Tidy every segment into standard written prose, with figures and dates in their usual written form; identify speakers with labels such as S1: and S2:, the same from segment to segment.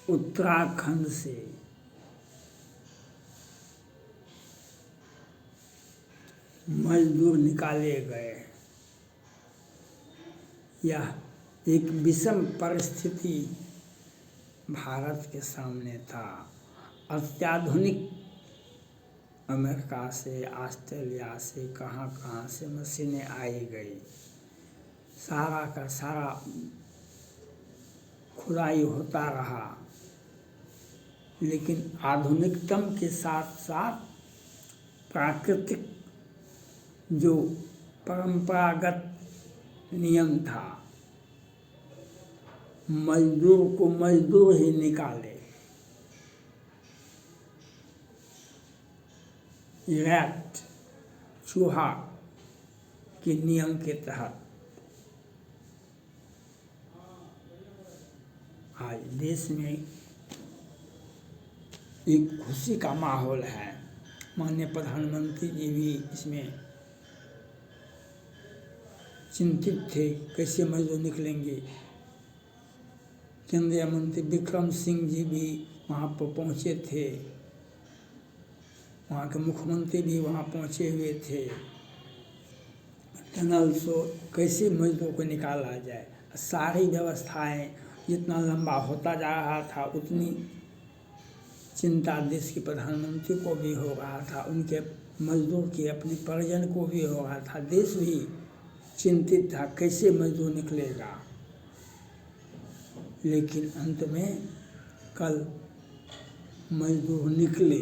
S1: उत्तराखंड से मजदूर निकाले गए। यह एक विषम परिस्थिति भारत के सामने था। अत्याधुनिक अमेरिका से, ऑस्ट्रेलिया से, कहाँ कहाँ से मशीनें आई गई। सारा का सारा खुदाई होता रहा, लेकिन आधुनिकतम के साथ साथ प्राकृतिक जो परंपरागत नियम था, मजदूर को मजदूर ही निकाले। रैट, चूहा के नियम के तहत आज देश में एक खुशी का माहौल है। माननीय प्रधानमंत्री जी भी इसमें चिंतित थे, कैसे मजदूर निकलेंगे। केंद्रीय मंत्री विक्रम सिंह जी भी वहाँ पर पहुँचे थे, वहाँ के मुख्यमंत्री भी वहाँ पहुँचे हुए थे। टनल से कैसे मजदूर को निकाला जाए। सारी व्यवस्थाएं जितना लंबा होता जा रहा था, उतनी चिंता देश के प्रधानमंत्री को भी हो रहा था, उनके मजदूर के अपने परिजन को भी हो रहा था। देश भी चिंतित था कैसे मजदूर निकलेगा। लेकिन अंत में कल मजदूर निकले,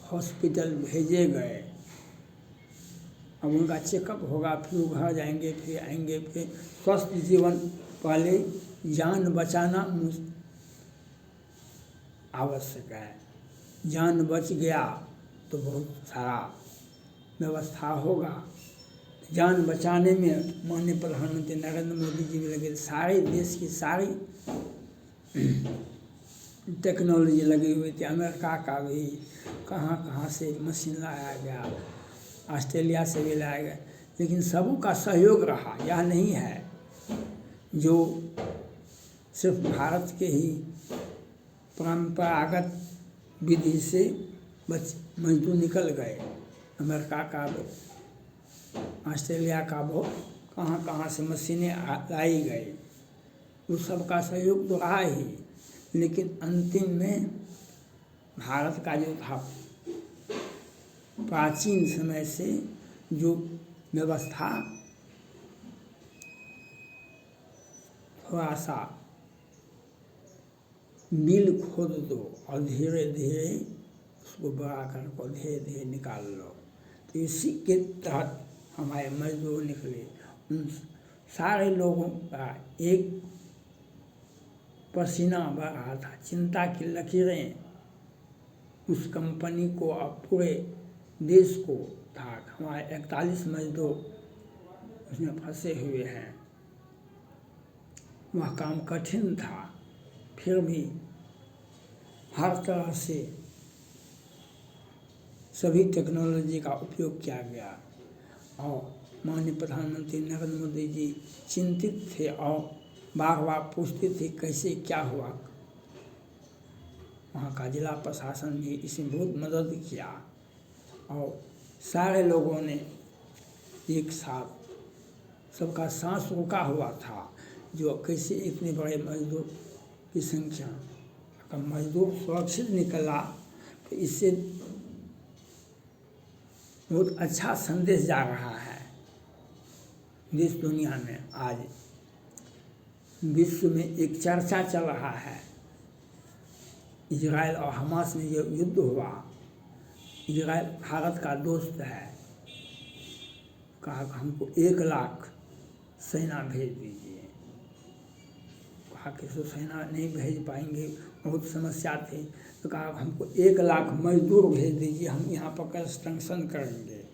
S1: हॉस्पिटल भेजे गए। अब उनका चेकअप होगा, फिर वो घर जाएंगे, फिर आएंगे। फिर स्वस्थ जीवन, पहले जान बचाना आवश्यक है। जान बच गया तो बहुत सारा व्यवस्था होगा। जान बचाने में माननीय प्रधानमंत्री नरेंद्र मोदी जी भी लगे। सारे देश की सारी टेक्नोलॉजी लगी हुई थी। अमेरिका का भी कहाँ कहाँ से मशीन लाया गया, ऑस्ट्रेलिया से भी लाया गया, लेकिन सबों का सहयोग रहा। यह नहीं है जो सिर्फ भारत के ही परंपरागत विधि से मजदूर निकल गए। अमेरिका का, ऑस्ट्रेलिया का बहुत कहाँ कहाँ से मशीनें लाई गई, उस सब का सहयोग तो रहा ही। लेकिन अंतिम में भारत का जो था प्राचीन समय से जो व्यवस्था थोड़ा सा बिल खोद दो और धीरे धीरे उसको बड़ा कर धीरे धीरे निकाल लो, तो इसी के तहत हमारे मजदूर निकले। उन सारे लोगों का एक पसीना बह रहा था, चिंता की लकीरें उस कंपनी को और पूरे देश को था। हमारे 41 मजदूर उसमें फंसे हुए हैं। वह काम कठिन था, फिर भी हर तरह से सभी टेक्नोलॉजी का उपयोग किया गया। और माननीय प्रधानमंत्री नरेंद्र मोदी जी चिंतित थे और बार बार पूछते थे कैसे क्या हुआ। वहाँ का जिला प्रशासन भी इसमें बहुत मदद किया और सारे लोगों ने एक साथ, सबका सांस रुका हुआ था। जो कैसे इतने बड़े मजदूर की संख्या, अगर मजदूर सुरक्षित निकला तो इससे बहुत अच्छा संदेश जा रहा है देश दुनिया में। आज विश्व में एक चर्चा चल रहा है, इजराइल और हमास में जो युद्ध हुआ। इजराइल भारत का दोस्त है, कहा हमको 1 लाख सेना भेज दीजिए। कहा कि सो सेना नहीं भेज पाएंगे, बहुत समस्या थी। तो कहा हमको 1 लाख मजदूर भेज दीजिए, हम यहाँ पर कंस्ट्रक्शन करेंगे।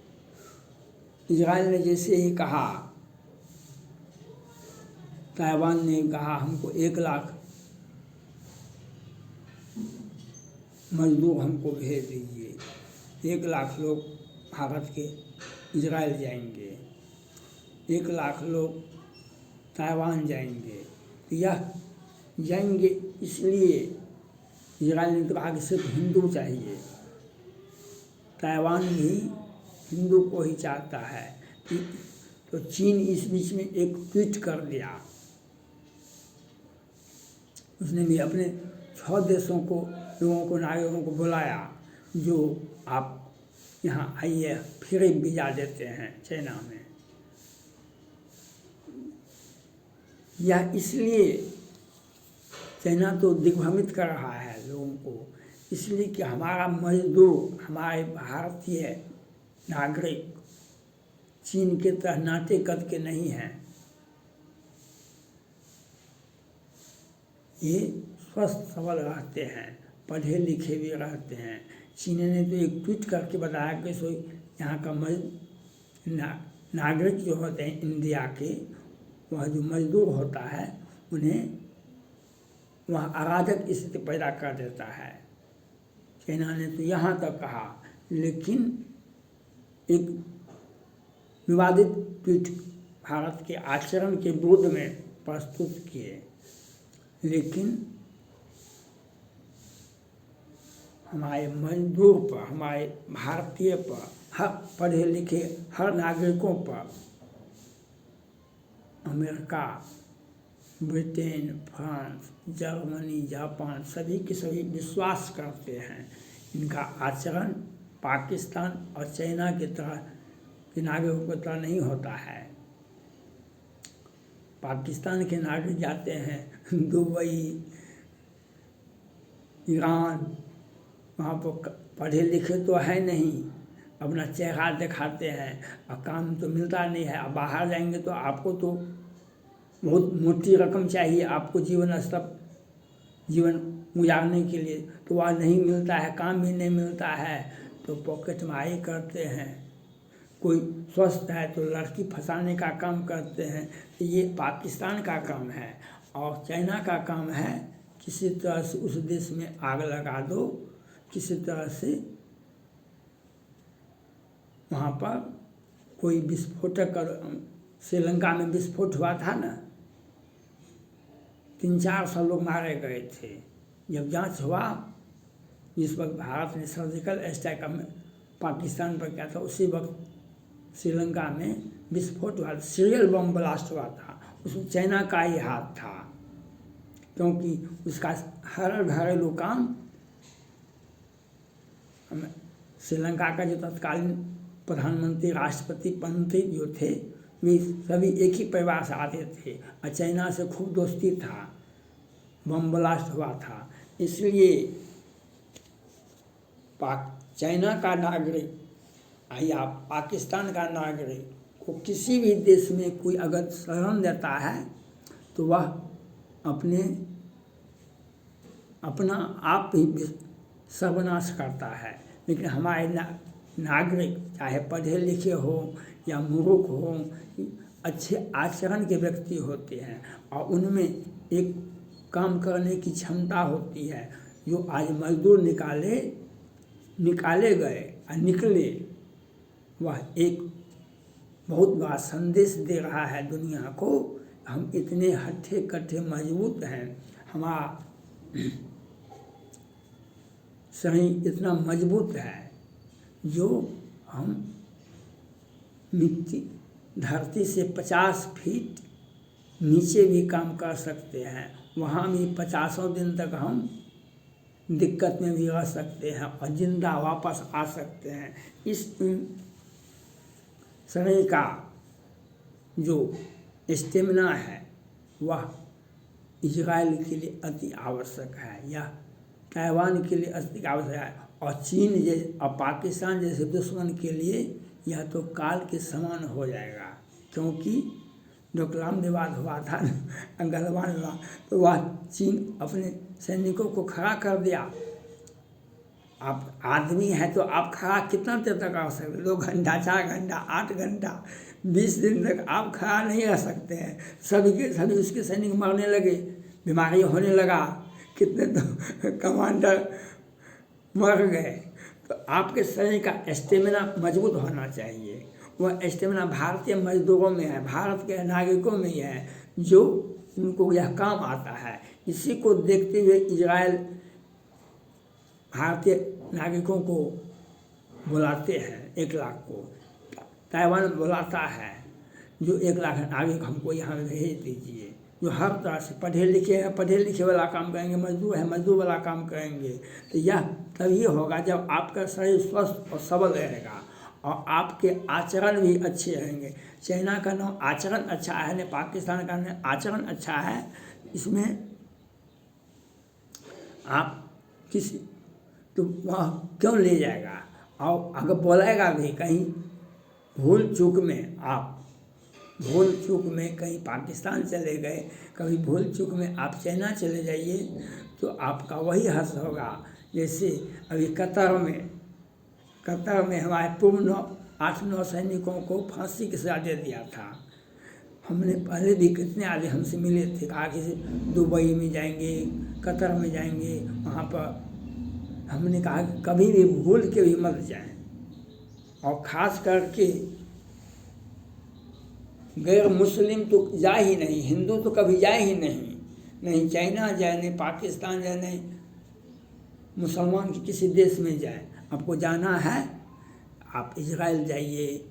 S1: इजराइल ने जैसे ही कहा, ताइवान ने कहा हमको 1 लाख मजदूर हमको भेज दीजिए। 1 लाख लोग भारत के इजराइल जाएंगे, 1 लाख लोग ताइवान जाएंगे, तो यह जंग इसलिए इजराइल ने तो कहा कि सिर्फ हिंदू चाहिए, ताइवान भी हिंदू को ही चाहता है। तो चीन इस बीच में एक ट्वीट कर दिया, उसने भी अपने 6 देशों को, लोगों को, नागरिकों को बुलाया जो आप यहाँ आइए, फ्री वीज़ा देते हैं चाइना में। यह इसलिए चाइना तो दिग्भ्रमित कर रहा है लोगों को, इसलिए कि हमारा मजदूर, हमारे भारतीय नागरिक चीन के तरह नाटे कद के नहीं हैं। ये स्वस्थ सबल रहते हैं, पढ़े लिखे भी रहते हैं। चीन ने तो एक ट्वीट करके बताया कि सो यहाँ का नागरिक जो होते हैं इंडिया के, वह जो मजदूर होता है उन्हें वह अराजक स्थिति पैदा कर देता है। चाइना ने तो यहाँ तक कहा, लेकिन एक विवादित ट्वीट भारत के आचरण के विरुद्ध में प्रस्तुत किए, लेकिन हमारे मजदूर पर, हमारे भारतीय पर, हर पढ़े लिखे हर नागरिकों पर America, Britain, France, Germany, Japan सभी के सभी विश्वास करते हैं। इनका आचरण पाकिस्तान और चाइना की तरह के नागरिकों की तरह नहीं होता है। पाकिस्तान के नागरिक जाते हैं दुबई, ईरान, वहाँ पर पढ़े लिखे तो है नहीं, अपना चेहरा दिखाते हैं और काम तो मिलता नहीं है। अब बाहर जाएंगे तो आपको तो बहुत मोटी रकम चाहिए, आपको जीवन गुजारने के लिए, तो वह नहीं मिलता है, काम भी नहीं मिलता है, तो पॉकेट मारी करते हैं। कोई स्वस्थ है तो लड़की फंसाने का काम करते हैं। तो ये पाकिस्तान का काम है। और चाइना का काम है किसी तरह से उस देश में आग लगा दो, किसी तरह से वहाँ पर कोई विस्फोटक कर, श्रीलंका में विस्फोट हुआ था ना, 300-400 लोग मारे गए थे। जब जांच हुआ, जिस वक्त भारत ने सर्जिकल स्ट्राइक पाकिस्तान पर किया था, उसी वक्त श्रीलंका में विस्फोट हुआ, सीरियल बम ब्लास्ट हुआ था। उसमें चाइना का ही हाथ था, क्योंकि उसका हर घरेलू काम, श्रीलंका का जो तत्कालीन प्रधानमंत्री, राष्ट्रपति, मंत्री जो थे, वे सभी एक ही परिवार से आते थे और चाइना से खूब दोस्ती था। बम ब्लास्ट हुआ था, इसलिए चाइना का नागरिक या पाकिस्तान का नागरिक को किसी भी देश में कोई अगर शरण देता है तो वह अपना आप ही सर्वनाश करता है। लेकिन हमारे नागरिक चाहे पढ़े लिखे हो या मूर्ख हो, अच्छे आचरण के व्यक्ति होते हैं और उनमें एक काम करने की क्षमता होती है। जो आज मजदूर निकाले गए और निकले, वह एक बहुत बड़ा संदेश दे रहा है दुनिया को। हम इतने हट्टे कट्टे मजबूत हैं, हमारा शरीर इतना मजबूत है जो हम धरती से 50 फीट नीचे भी काम कर सकते हैं। वहाँ भी 50 दिन तक हम दिक्कत में भी रह सकते हैं और जिंदा वापस आ सकते हैं। इस शरीर का जो स्टेमिना है वह इजराइल के लिए अति आवश्यक है, यह ताइवान के लिए अति आवश्यक है, और चीन जैसे और पाकिस्तान जैसे दुश्मन के लिए यह तो काल के समान हो जाएगा। क्योंकि डोकलाम विवाद हुआ था, गलवान विवाद, तो वह चीन अपने सैनिकों को खड़ा कर दिया। आप आदमी हैं तो आप खड़ा कितना देर तक रह सकते? 2 घंटा, 4 घंटा, 8 घंटा, 20 दिन तक आप खड़ा नहीं रह सकते हैं। सभी के सभी उसके सैनिक मरने लगे, बीमारी होने लगा, कितने तो कमांडर मर गए। तो आपके शरीर का स्टेमिना मजबूत होना चाहिए। वह स्टेमिना भारतीय मजदूरों में है, भारत के नागरिकों में ही है, जो इनको यह काम आता है। इसी को देखते हुए इजराइल भारतीय नागरिकों को बुलाते हैं, 1 लाख को। ताइवान बुलाता है जो 1 लाख नागरिक हमको यहाँ भेज दीजिए, जो हर तरह से पढ़े लिखे हैं, पढ़े लिखे वाला काम करेंगे, मजदूर है मजदूर वाला काम करेंगे। तो यह तभी होगा जब आपका शरीर स्वस्थ और सबल रहेगा और आपके आचरण भी अच्छे रहेंगे। चाइना का नाम आचरण अच्छा है, ने पाकिस्तान का नाम आचरण अच्छा है। इसमें आप किसी तो वह क्यों ले जाएगा, और अगर बोलेगा भी कहीं भूल चूक में, आप भूल चूक में कहीं पाकिस्तान चले गए, कभी भूल चूक में आप चाइना चले जाइए, तो आपका वही हर्ष होगा। जैसे अभी कतर में हमारे पूर्व 8-9 सैनिकों को फांसी की सजा दे दिया था। हमने पहले भी कितने आदमी हमसे मिले थे, कहा कि दुबई में जाएंगे, कतर में जाएंगे, वहाँ पर हमने कहा कि कभी भी भूल के भी मत जाएं, और ख़ास करके गैर मुस्लिम तो जाए ही नहीं, हिंदू तो कभी जाए ही नहीं, नहीं चाइना जाए, नहीं पाकिस्तान जाए, नहीं मुसलमान के किसी देश में जाए। आपको जाना है आप इजराइल जाइए,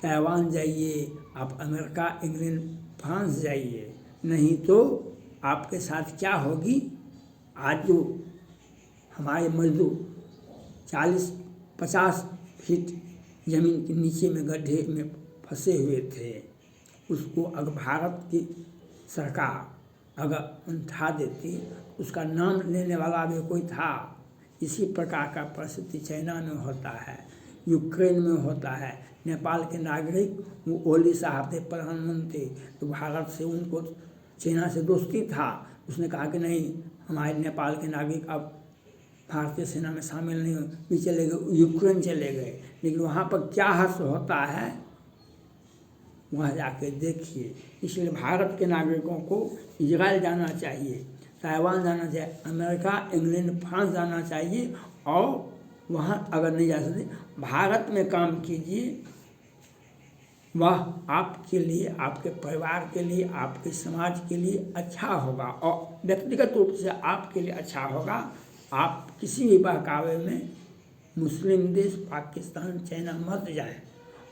S1: ताइवान जाइए, आप अमेरिका, इंग्लैंड, फ्रांस जाइए, नहीं तो आपके साथ क्या होगी। आज जो हमारे मजदूर 40-50 फीट ज़मीन के नीचे में गड्ढे में फंसे हुए थे, उसको अगर भारत की सरकार अगर उठा देती, उसका नाम लेने वाला भी कोई था। इसी प्रकार का परिस्थिति चाइना में होता है, यूक्रेन में होता है। नेपाल के नागरिक वो ओली साहब थे प्रधानमंत्री, तो भारत से उनको चाइना से दोस्ती था। उसने कहा कि नहीं, हमारे नेपाल के नागरिक अब भारतीय सेना में शामिल नहीं हो, भी चले गए, यूक्रेन चले गए। लेकिन वहाँ पर क्या हर्ष होता है वहाँ जाके देखिए। इसलिए भारत के नागरिकों को इजराइल जाना चाहिए, ताइवान जाना चाहिए, अमेरिका, इंग्लैंड, फ्रांस जाना चाहिए, और वहाँ अगर नहीं जा सकते भारत में काम कीजिए। वह आपके लिए, आपके परिवार के लिए, आपके समाज के लिए अच्छा होगा, और व्यक्तिगत रूप से आपके लिए अच्छा होगा। आप किसी भी बहकावे में मुस्लिम देश पाकिस्तान, चाइना मत जाएं,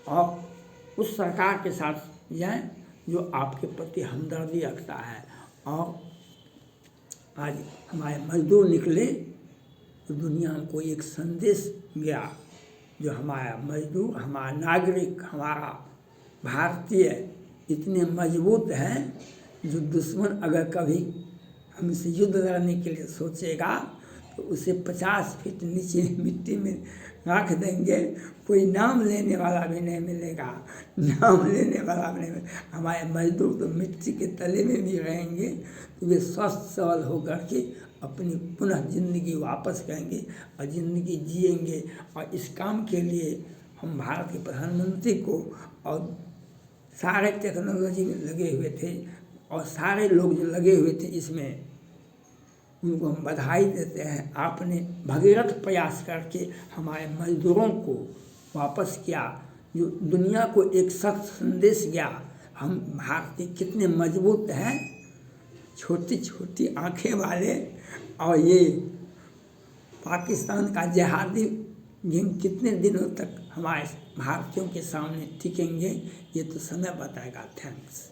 S1: और उस सरकार के साथ जाएं जो आपके प्रति हमदर्दी रखता है। और आज हमारे मजदूर निकले तो दुनिया को एक संदेश गया, जो हमारा मजदूर, हमारा नागरिक, हमारा भारतीय इतने मजबूत हैं, जो दुश्मन अगर कभी हमसे युद्ध लड़ने के लिए सोचेगा तो उसे 50 फीट नीचे मिट्टी में रख देंगे, कोई नाम लेने वाला भी नहीं मिलेगा, नाम लेने वाला भी नहीं मिलेगा। हमारे मजदूर तो मिट्टी के तले में भी रहेंगे, तो वे स्वस्थ सबल होकर के अपनी पुनः ज़िंदगी वापस करेंगे और ज़िंदगी जिएंगे। और इस काम के लिए हम भारत के प्रधानमंत्री को और सारे टेक्नोलॉजी में लगे हुए थे, और सारे लोग जो लगे हुए थे इसमें, उनको हम बधाई देते हैं। आपने भगीरथ प्रयास करके हमारे मजदूरों को वापस किया, जो दुनिया को एक सख्त संदेश गया, हम भारतीय कितने मजबूत हैं, छोटी छोटी आंखें वाले, और ये पाकिस्तान का जिहादी गैंग कितने दिनों तक हमारे भारतीयों के सामने टिकेंगे, ये तो समय बताएगा। थैंक्स।